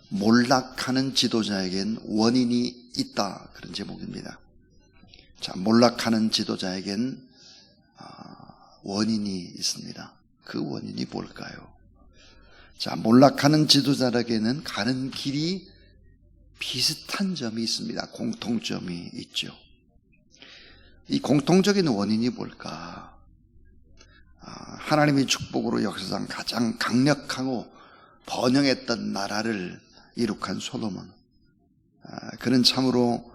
몰락하는 지도자에겐 원인이 있다, 그런 제목입니다. 자, 몰락하는 지도자에겐 원인이 있습니다. 그 원인이 뭘까요? 자, 몰락하는 지도자에게는 가는 길이 비슷한 점이 있습니다. 공통점이 있죠. 이 공통적인 원인이 뭘까? 하나님의 축복으로 역사상 가장 강력하고 번영했던 나라를 이룩한 솔로몬, 그는 참으로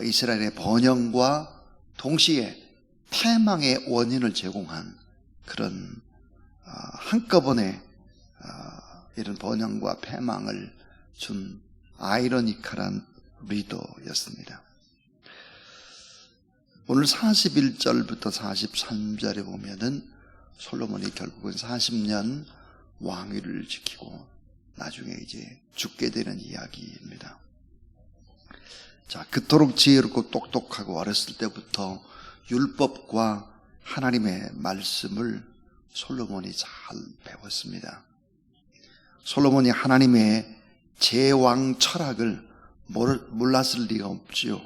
이스라엘의 번영과 동시에 패망의 원인을 제공한 그런 한꺼번에 이런 번영과 패망을 준 아이러니컬한 리더였습니다. 오늘 41절부터 43절에 보면은 솔로몬이 결국은 40년 왕위를 지키고 나중에 이제 죽게 되는 이야기입니다. 자, 그토록 지혜롭고 똑똑하고 어렸을 때부터 율법과 하나님의 말씀을 솔로몬이 잘 배웠습니다. 솔로몬이 하나님의 제왕 철학을 몰랐을 리가 없죠.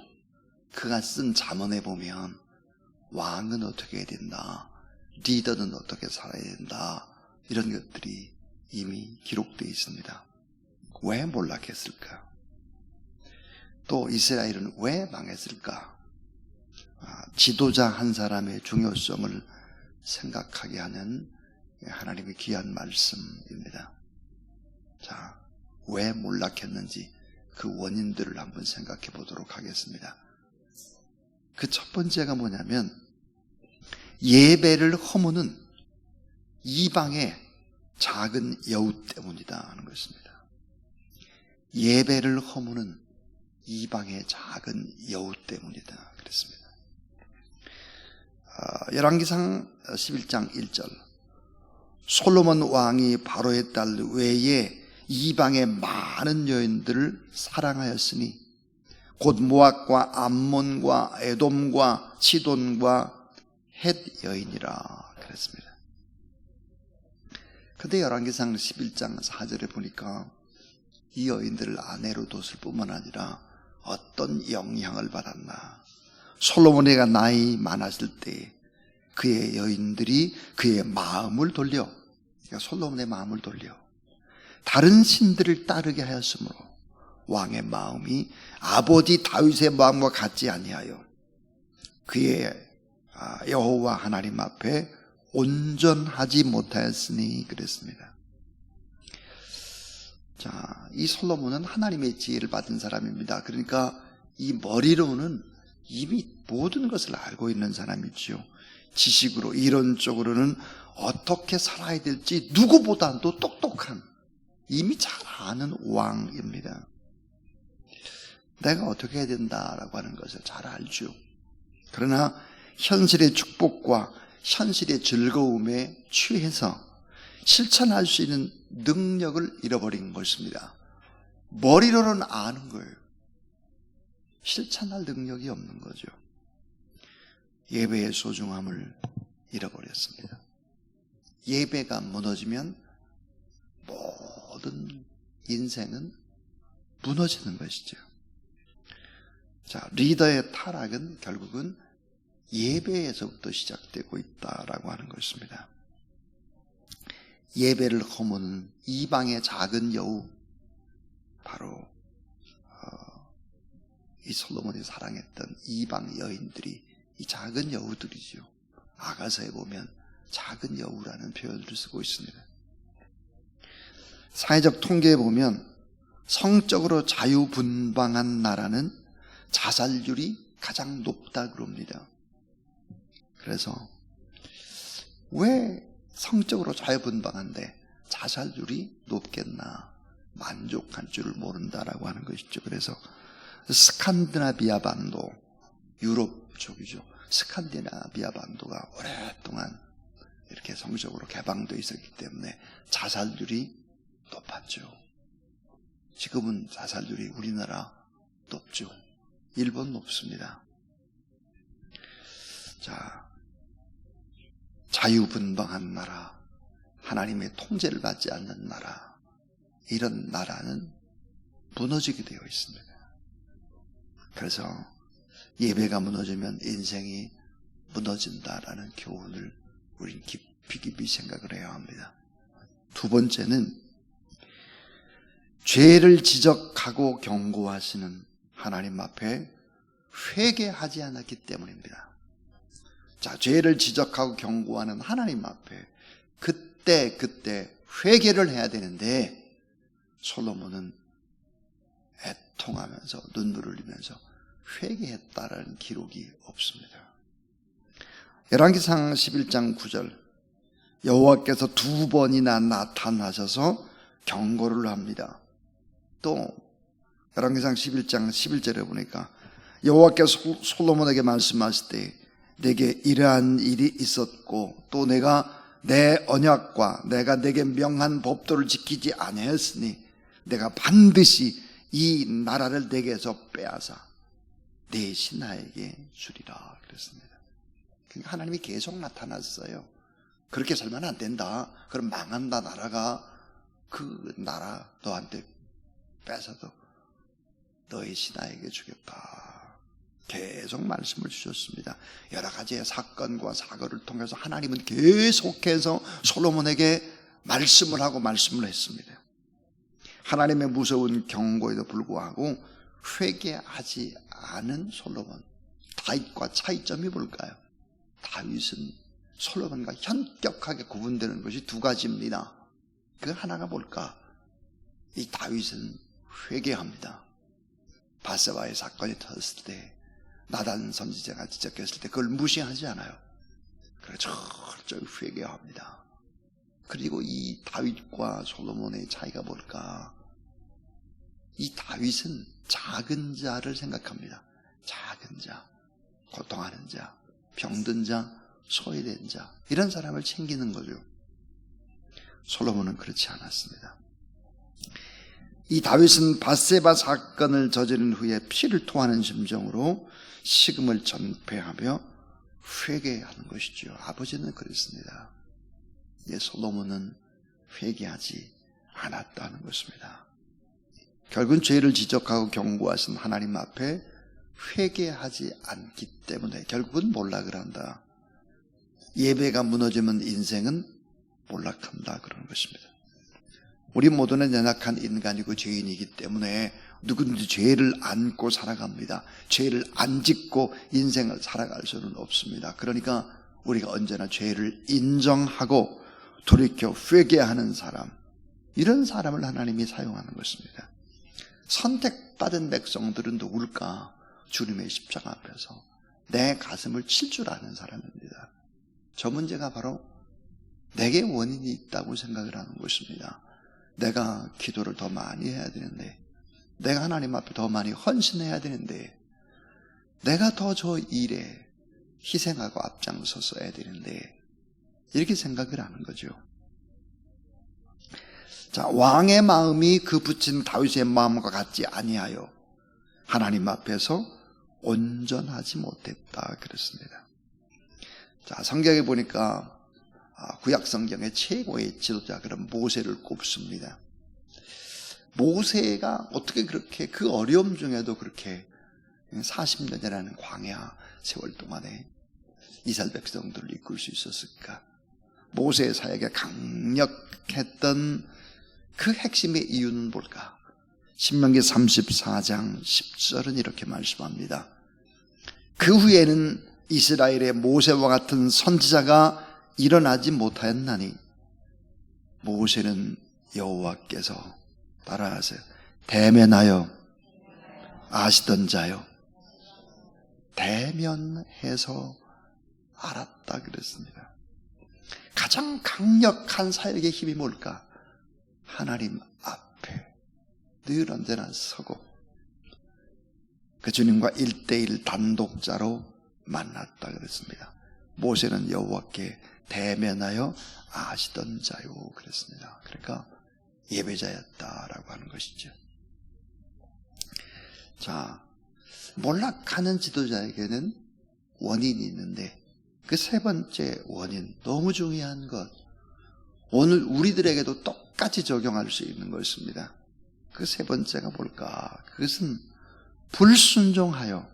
그가 쓴 잠언에 보면 왕은 어떻게 해야 된다, 리더는 어떻게 살아야 된다, 이런 것들이 이미 기록되어 있습니다. 왜 몰락했을까? 또 이스라엘은 왜 망했을까? 지도자 한 사람의 중요성을 생각하게 하는 하나님의 귀한 말씀입니다. 자, 왜 몰락했는지 그 원인들을 한번 생각해 보도록 하겠습니다. 그 첫 번째가 뭐냐면 예배를 허무는 이방의 작은 여우 때문이다 하는 것입니다. 예배를 허무는 이방의 작은 여우 때문이다 그랬습니다. 열왕기상 11장 1절, 솔로몬 왕이 바로의 딸 외에 이방의 많은 여인들을 사랑하였으니 곧 모압과 암몬과 에돔과 시돈과 헷 여인이라 그랬습니다. 근데 열왕기상 11장 4절에 보니까 이 여인들을 아내로 뒀을 뿐만 아니라 어떤 영향을 받았나. 솔로몬이가 나이 많았을 때 그의 여인들이 그의 마음을 돌려, 그러니까 솔로몬의 마음을 돌려 다른 신들을 따르게 하였으므로 왕의 마음이 아버지 다윗의 마음과 같지 아니하여 그의 여호와 하나님 앞에 온전하지 못하였으니 그랬습니다. 자, 이 솔로몬은 하나님의 지혜를 받은 사람입니다. 그러니까 이 머리로는 이미 모든 것을 알고 있는 사람이지요. 지식으로, 이론적으로는 어떻게 살아야 될지 누구보다도 똑똑한, 이미 잘 아는 왕입니다. 내가 어떻게 해야 된다라고 하는 것을 잘 알죠. 그러나 현실의 축복과 현실의 즐거움에 취해서 실천할 수 있는 능력을 잃어버린 것입니다. 머리로는 아는 걸 실천할 능력이 없는 거죠. 예배의 소중함을 잃어버렸습니다. 예배가 무너지면 모든 인생은 무너지는 것이죠. 자, 리더의 타락은 결국은 예배에서부터 시작되고 있다라고 하는 것입니다. 예배를 허무는 이방의 작은 여우, 바로 이 솔로몬이 사랑했던 이방 여인들이 이 작은 여우들이죠. 아가서에 보면 작은 여우라는 표현을 쓰고 있습니다. 사회적 통계에 보면 성적으로 자유분방한 나라는 자살률이 가장 높다 그럽니다. 그래서 왜 성적으로 자유분방한데 자살률이 높겠나? 만족할 줄을 모른다라고 하는 것이죠. 그래서 스칸디나비아 반도, 유럽 쪽이죠. 스칸디나비아 반도가 오랫동안 이렇게 성적으로 개방되어 있었기 때문에 자살률이 높았죠. 지금은 자살률이 우리나라 높죠. 일본 높습니다. 자, 자유분방한 나라, 하나님의 통제를 받지 않는 나라, 이런 나라는 무너지게 되어 있습니다. 그래서 예배가 무너지면 인생이 무너진다라는 교훈을 우린 깊이 생각을 해야 합니다. 두 번째는 죄를 지적하고 경고하시는 하나님 앞에 회개하지 않았기 때문입니다. 자, 죄를 지적하고 경고하는 하나님 앞에 그때 회개를 해야 되는데 솔로몬은 애통하면서 눈물을 흘리면서 회개했다라는 기록이 없습니다. 열왕기상 11장 9절 여호와께서 두 번이나 나타나셔서 경고를 합니다. 또 열왕기상 11장 11절에 보니까 여호와께서 솔로몬에게 말씀하실 때 내게 이러한 일이 있었고 또 내가 내 언약과 내가 내게 명한 법도를 지키지 아니하였으니 내가 반드시 이 나라를 내게서 빼앗아 내 신하에게 주리라 그랬습니다. 그러니까 하나님이 계속 나타났어요. 그렇게 살면 안 된다. 그럼 망한다 나라가. 그 나라 너한테 뺏어도 너의 신하에게 주겠다. 계속 말씀을 주셨습니다. 여러 가지의 사건과 사고를 통해서 하나님은 계속해서 솔로몬에게 말씀을 하고 말씀을 했습니다. 하나님의 무서운 경고에도 불구하고 회개하지 않은 솔로몬, 다윗과 차이점이 뭘까요? 다윗은 솔로몬과 현격하게 구분되는 것이 두 가지입니다. 그 하나가 뭘까? 이 다윗은 회개합니다. 바세바의 사건이 터졌을 때 나단 선지자가 지적했을 때 그걸 무시하지 않아요. 그래서 철저히 회개합니다. 그리고 이 다윗과 솔로몬의 차이가 뭘까? 이 다윗은 작은 자를 생각합니다. 작은 자, 고통하는 자, 병든 자, 소외된 자, 이런 사람을 챙기는 거죠. 솔로몬은 그렇지 않았습니다. 이 다윗은 바세바 사건을 저지른 후에 피를 토하는 심정으로 식음을 전폐하며 회개하는 것이죠. 아버지는 그랬습니다. 솔로몬은 회개하지 않았다는 것입니다. 결국은 죄를 지적하고 경고하신 하나님 앞에 회개하지 않기 때문에 결국은 몰락을 한다. 예배가 무너지면 인생은 몰락한다 그러는 것입니다. 우리 모두는 연약한 인간이고 죄인이기 때문에 누구든지 죄를 안고 살아갑니다. 죄를 안 짓고 인생을 살아갈 수는 없습니다. 그러니까 우리가 언제나 죄를 인정하고 돌이켜 회개하는 사람, 이런 사람을 하나님이 사용하는 것입니다. 선택받은 백성들은 누굴까? 주님의 십자가 앞에서 내 가슴을 칠 줄 아는 사람입니다. 저 문제가 바로 내게 원인이 있다고 생각을 하는 것입니다. 내가 기도를 더 많이 해야 되는데, 내가 하나님 앞에 더 많이 헌신해야 되는데, 내가 더 저 일에 희생하고 앞장서서야 되는데, 이렇게 생각을 하는 거죠. 자, 왕의 마음이 그 붙인 다윗의 마음과 같지 아니하여 하나님 앞에서 온전하지 못했다 그랬습니다. 자, 성경에 보니까 구약 성경의 최고의 지도자 그런 모세를 꼽습니다. 모세가 어떻게 그렇게 그 어려움 중에도 그렇게 40년이라는 광야 세월 동안에 이스라엘 백성들을 이끌 수 있었을까? 모세의 사역에 강력했던 그 핵심의 이유는 뭘까? 신명기 34장 10절은 이렇게 말씀합니다. 그 후에는 이스라엘의 모세와 같은 선지자가 일어나지 못하였나니 모세는 여호와께서 따라하세요. 대면하여 아시던 자요. 대면해서 알았다 그랬습니다. 가장 강력한 사역의 힘이 뭘까? 하나님 앞에 늘 언제나 서고 그 주님과 1대1 단독자로 만났다 그랬습니다. 모세는 여호와께 대면하여 아시던 자요 그랬습니다. 그러니까 예배자였다라고 하는 것이죠. 자, 몰락하는 지도자에게는 원인이 있는데 그 세 번째 원인, 너무 중요한 것, 오늘 우리들에게도 똑같이 적용할 수 있는 것입니다. 그 세 번째가 뭘까? 그것은 불순종하여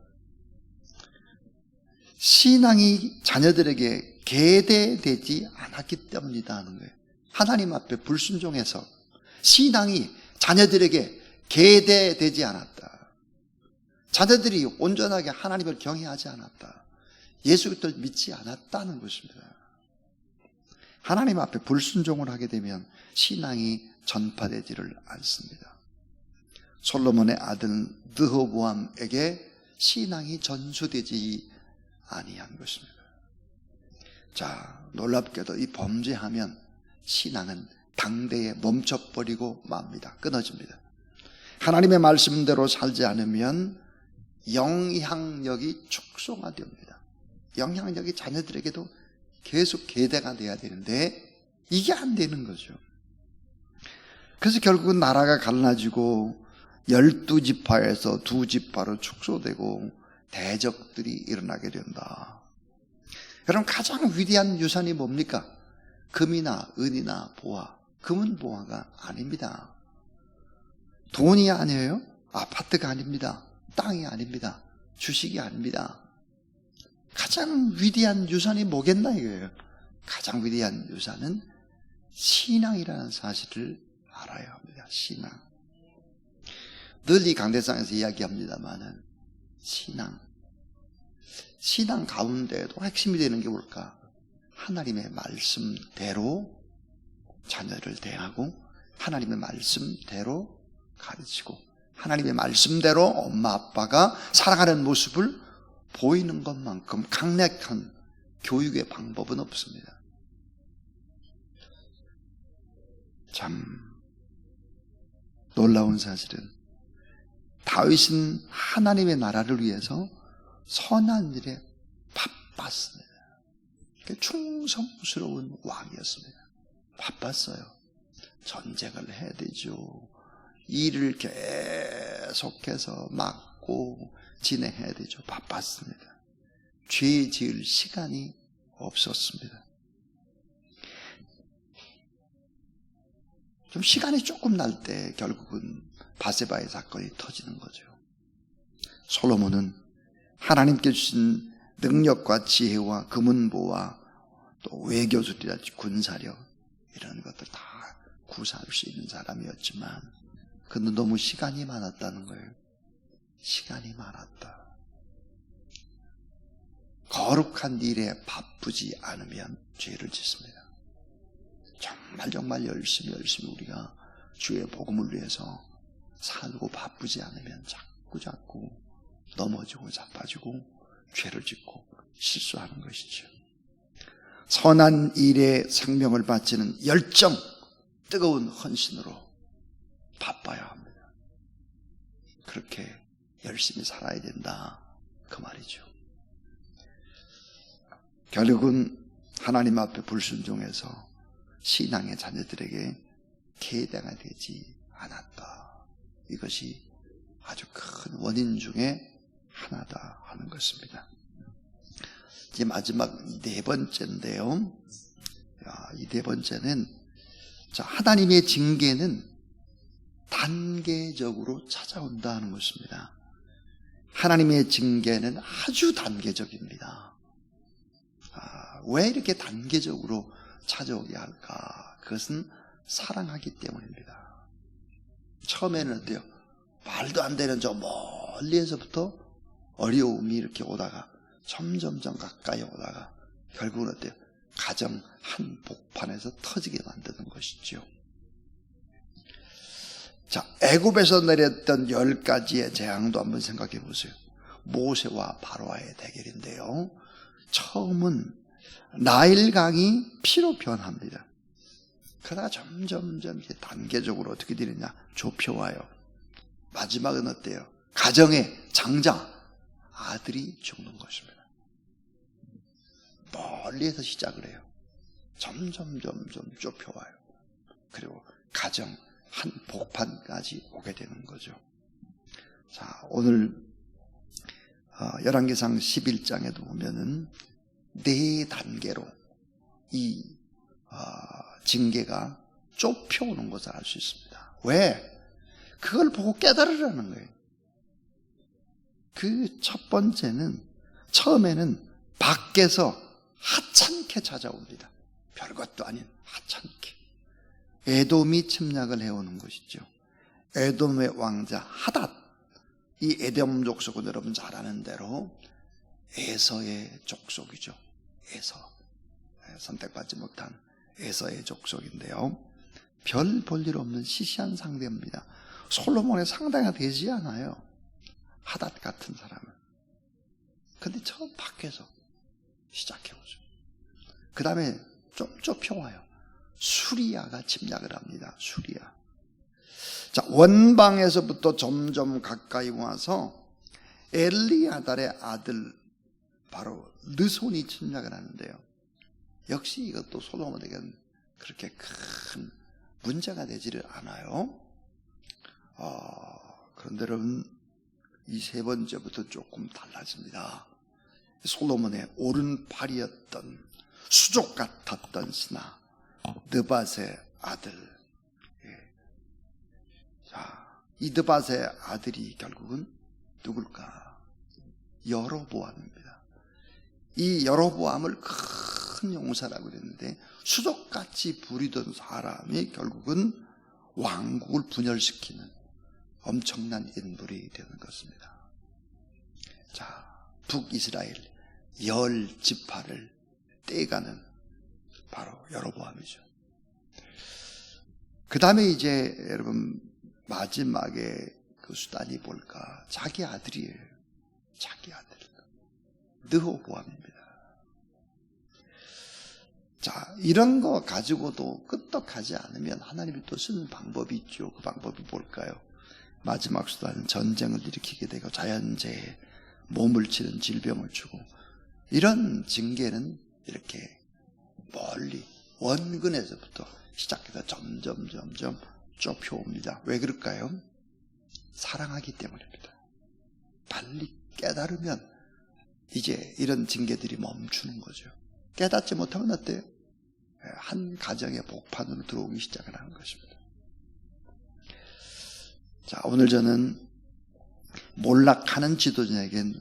신앙이 자녀들에게 계대되지 않았기 때문이다 하는 거예요. 하나님 앞에 불순종해서 신앙이 자녀들에게 계대되지 않았다. 자녀들이 온전하게 하나님을 경외하지 않았다. 예수 그리스도를 믿지 않았다는 것입니다. 하나님 앞에 불순종을 하게 되면 신앙이 전파되지를 않습니다. 솔로몬의 아들 르호보암에게 신앙이 전수되지 아니한 것입니다. 자, 놀랍게도 이 범죄하면 신앙은 당대에 멈춰버리고 맙니다. 끊어집니다. 하나님의 말씀대로 살지 않으면 영향력이 축소가 됩니다. 영향력이 자녀들에게도 계속 계대가 돼야 되는데 이게 안 되는 거죠. 그래서 결국은 나라가 갈라지고 12지파에서 2지파로 축소되고 대적들이 일어나게 된다. 여러분, 가장 위대한 유산이 뭡니까? 금이나 은이나 보화. 금은 보화가 아닙니다. 돈이 아니에요. 아파트가 아닙니다. 땅이 아닙니다. 주식이 아닙니다. 가장 위대한 유산이 뭐겠나 이거예요. 가장 위대한 유산은 신앙이라는 사실을 알아야 합니다. 신앙. 늘 이 강대상에서 이야기합니다만은 신앙 가운데에도 핵심이 되는 게 뭘까? 하나님의 말씀대로 자녀를 대하고 하나님의 말씀대로 가르치고 하나님의 말씀대로 엄마 아빠가 살아가는 모습을 보이는 것만큼 강력한 교육의 방법은 없습니다. 참 놀라운 사실은 다윗은 하나님의 나라를 위해서 선한 일에 바빴습니다. 충성스러운 왕이었습니다. 바빴어요. 전쟁을 해야 되죠. 일을 계속해서 맡고 진행해야 되죠. 바빴습니다. 죄 지을 시간이 없었습니다. 좀 시간이 조금 날 때 결국은 바세바의 사건이 터지는 거죠. 솔로몬은 하나님께 주신 능력과 지혜와 금은보와 또 외교술이라든지 군사력 이런 것들 다 구사할 수 있는 사람이었지만 그는 너무 시간이 많았다는 거예요. 시간이 많았다. 거룩한 일에 바쁘지 않으면 죄를 짓습니다. 정말 열심히 우리가 주의 복음을 위해서 살고 바쁘지 않으면 자꾸 넘어지고 자빠지고 죄를 짓고 실수하는 것이죠. 선한 일에 생명을 바치는 열정, 뜨거운 헌신으로 바빠야 합니다. 그렇게 열심히 살아야 된다 그 말이죠. 결국은 하나님 앞에 불순종해서 신앙의 자녀들에게 계대가 되지 않았다. 이것이 아주 큰 원인 중에 하나다 하는 것입니다. 이제 마지막 네 번째인데요. 이 네 번째는 하나님의 징계는 단계적으로 찾아온다 하는 것입니다. 하나님의 징계는 아주 단계적입니다. 왜 이렇게 단계적으로 찾아오게 할까? 그것은 사랑하기 때문입니다. 처음에는 어때요? 말도 안 되는 저 멀리에서부터 어려움이 이렇게 오다가 점점점 가까이 오다가 결국은 어때요? 가정 한 복판에서 터지게 만드는 것이죠. 자, 애굽에서 내렸던 10가지의 재앙도 한번 생각해 보세요. 모세와 바로와의 대결인데요. 처음은 나일강이 피로 변합니다. 그러다가 점점점 이렇게 단계적으로 어떻게 되느냐? 좁혀와요. 마지막은 어때요? 가정의 장자, 아들이 죽는 것입니다. 멀리에서 시작을 해요. 점점 좁혀와요. 그리고 가정 한 복판까지 오게 되는 거죠. 자, 오늘 열왕기상 11장에도 보면은 4단계로 이 징계가 좁혀오는 것을 알 수 있습니다. 왜? 그걸 보고 깨달으라는 거예요. 그 첫 번째는 처음에는 밖에서 하찮게 찾아옵니다. 별것도 아닌 하찮게. 에돔이 침략을 해오는 것이죠. 에돔의 왕자 하닷. 이 에돔 족속은 여러분 잘 아는 대로 에서의 족속이죠. 에서. 선택받지 못한 에서의 족속인데요. 별 볼 일 없는 시시한 상대입니다. 솔로몬의 상대가 되지 않아요. 하닷 같은 사람은. 근데 처음 밖에서 시작해오죠. 그 다음에 좀 좁혀와요. 수리아가 침략을 합니다. 수리아. 자, 원방에서부터 점점 가까이 와서 엘리아달의 아들 바로 느손이 침략을 하는데요. 역시 이것도 솔로몬에게는 그렇게 큰 문제가 되지를 않아요. 그런데 여러분, 이 세 번째부터 조금 달라집니다. 솔로몬의 오른팔이었던 수족 같았던 신하 느밧의 아들. 자, 이 느밧의 아들이 결국은 누굴까? 여로보암입니다. 이 여로보암을 큰 용사라고 그랬는데 수족같이 부리던 사람이 결국은 왕국을 분열시키는 엄청난 인물이 되는 것입니다. 자, 북이스라엘 10지파를 떼가는 바로 여로보암이죠. 그 다음에 이제 여러분 마지막에 그 수단이 뭘까? 자기 아들이에요. 자기 아들. 르호보암입니다. 자, 이런 거 가지고도 끄떡하지 않으면 하나님이 또 쓰는 방법이 있죠. 그 방법이 뭘까요? 마지막 수단은 전쟁을 일으키게 되고 자연재해, 몸을 치는 질병을 주고, 이런 징계는 이렇게 멀리 원근에서부터 시작해서 점점 좁혀옵니다. 왜 그럴까요? 사랑하기 때문입니다. 빨리 깨달으면 이제 이런 징계들이 멈추는 거죠. 깨닫지 못하면 어때요? 한 가정의 복판으로 들어오기 시작을 하는 것입니다. 자, 오늘 저는 몰락하는 지도자에겐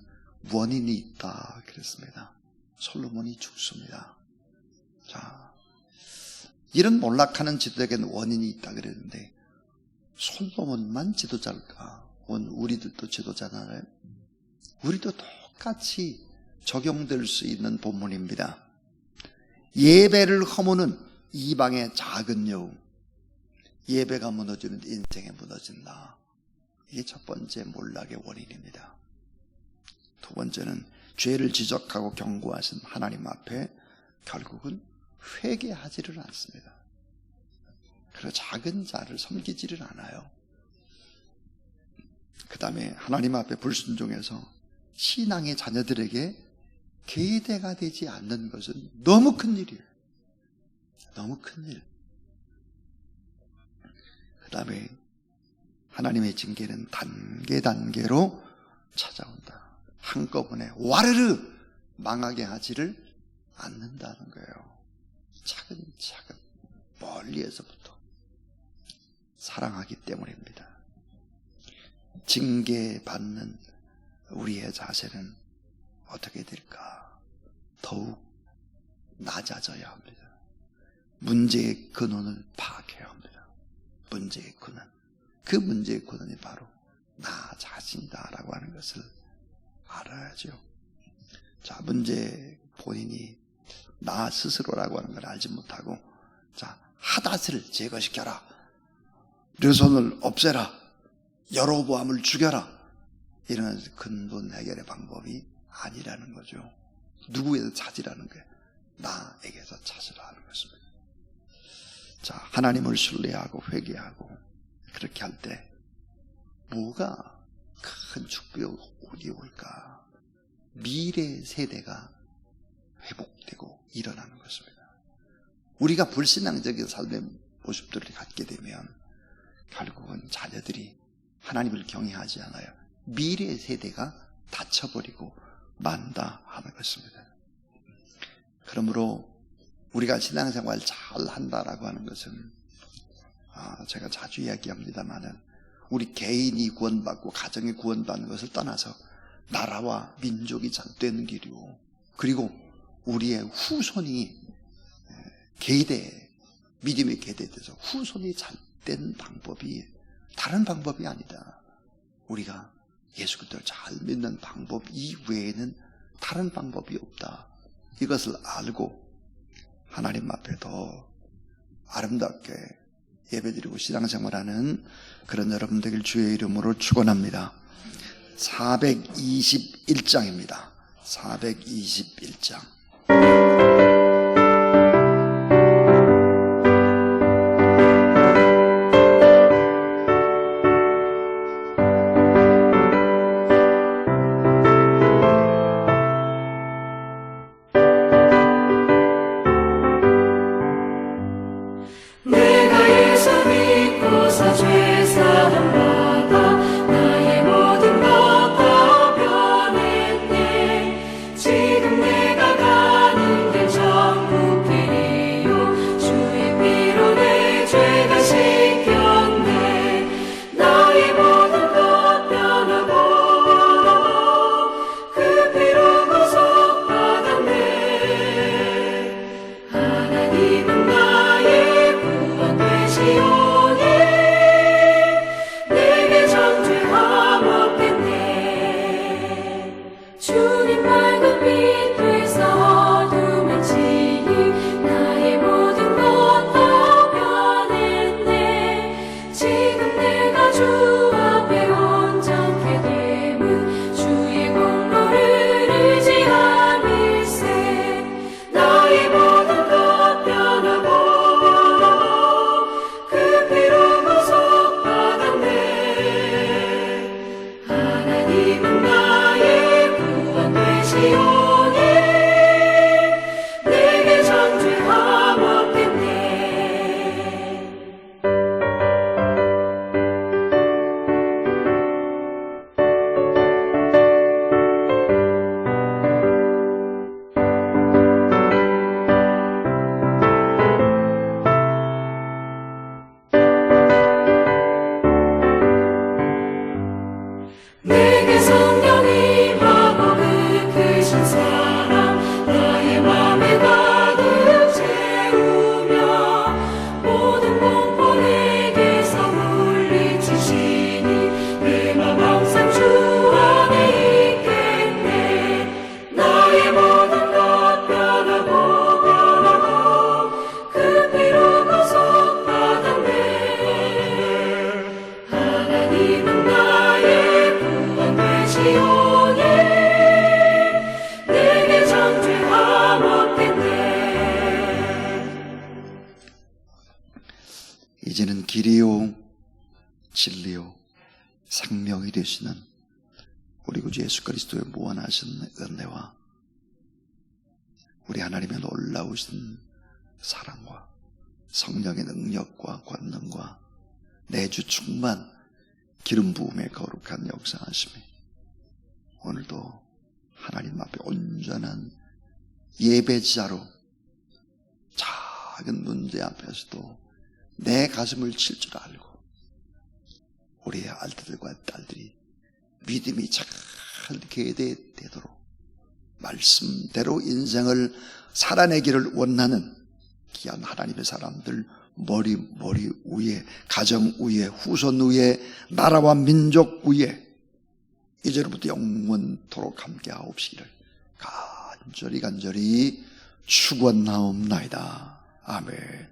원인이 있다 그랬습니다. 솔로몬이 죽습니다. 자, 이런 몰락하는 지도자에겐 원인이 있다 그랬는데 솔로몬만 지도자일까? 우리들도 지도자잖아요. 우리도 똑같이 적용될 수 있는 본문입니다. 예배를 허무는 이방의 작은 여우. 예배가 무너지면 인생이 무너진다. 이게 첫 번째 몰락의 원인입니다. 두 번째는 죄를 지적하고 경고하신 하나님 앞에 결국은 회개하지를 않습니다. 그리고 작은 자를 섬기지를 않아요. 그 다음에 하나님 앞에 불순종해서 신앙의 자녀들에게 계대가 되지 않는 것은 너무 큰 일이에요. 너무 큰 일. 그 다음에 하나님의 징계는 단계로 찾아온다. 한꺼번에 와르르 망하게 하지를 않는다는 거예요. 차근차근 멀리에서부터 사랑하기 때문입니다. 징계받는 우리의 자세는 어떻게 될까? 더욱 낮아져야 합니다. 문제의 근원을 파악해야 합니다. 문제의 근원. 그 문제의 근원이 바로 나 자신이다라고 하는 것을 알아야죠. 자, 문제 본인이 나 스스로라고 하는 걸 알지 못하고, 자, 하닷을 제거시켜라. 르손을 없애라. 여로보암을 죽여라. 이런 근본 해결의 방법이 아니라는 거죠. 누구에서 찾으라는 거예요? 나에게서 찾으라는 것입니다. 자, 하나님을 신뢰하고 회개하고 그렇게 할 때 뭐가 큰 축복이 올까? 미래 세대가 회복되고 일어나는 것입니다. 우리가 불신앙적인 삶의 모습들을 갖게 되면 결국은 자녀들이 하나님을 경외하지 않아요. 미래 세대가 닫혀버리고 만다 하는 것입니다. 그러므로 우리가 신앙생활 잘 한다라고 하는 것은 제가 자주 이야기합니다만은 우리 개인이 구원받고 가정이 구원받는 것을 떠나서 나라와 민족이 잘 되는 길이요, 그리고 우리의 후손이 믿음의 계대돼서 후손이 잘 된 방법이 다른 방법이 아니다. 우리가 예수 그리스도를 잘 믿는 방법 이외에는 다른 방법이 없다. 이것을 알고 하나님 앞에 더 아름답게 예배드리고 신앙생활하는 그런 여러분 되길 주의 이름으로 축원합니다. 421장입니다. 421장. 이제는 길이요 진리요 생명이 되시는 우리 구주 예수 그리스도의 무한하신 은혜와 우리 하나님의 놀라우신 사랑과 성령의 능력과 권능과 내주 충만 기름 부음의 거룩한 역사하심이 오늘도 하나님 앞에 온전한 예배자로 작은 문제 앞에서도 내 가슴을 칠 줄 알고 우리의 아들들과 딸들이 믿음이 잘 계대되도록 말씀대로 인생을 살아내기를 원하는 귀한 하나님의 사람들 머리 위에, 가정 위에, 후손 위에, 나라와 민족 위에 이제로부터 영원토록 함께 하옵시기를 간절히 축원하옵나이다. 아멘.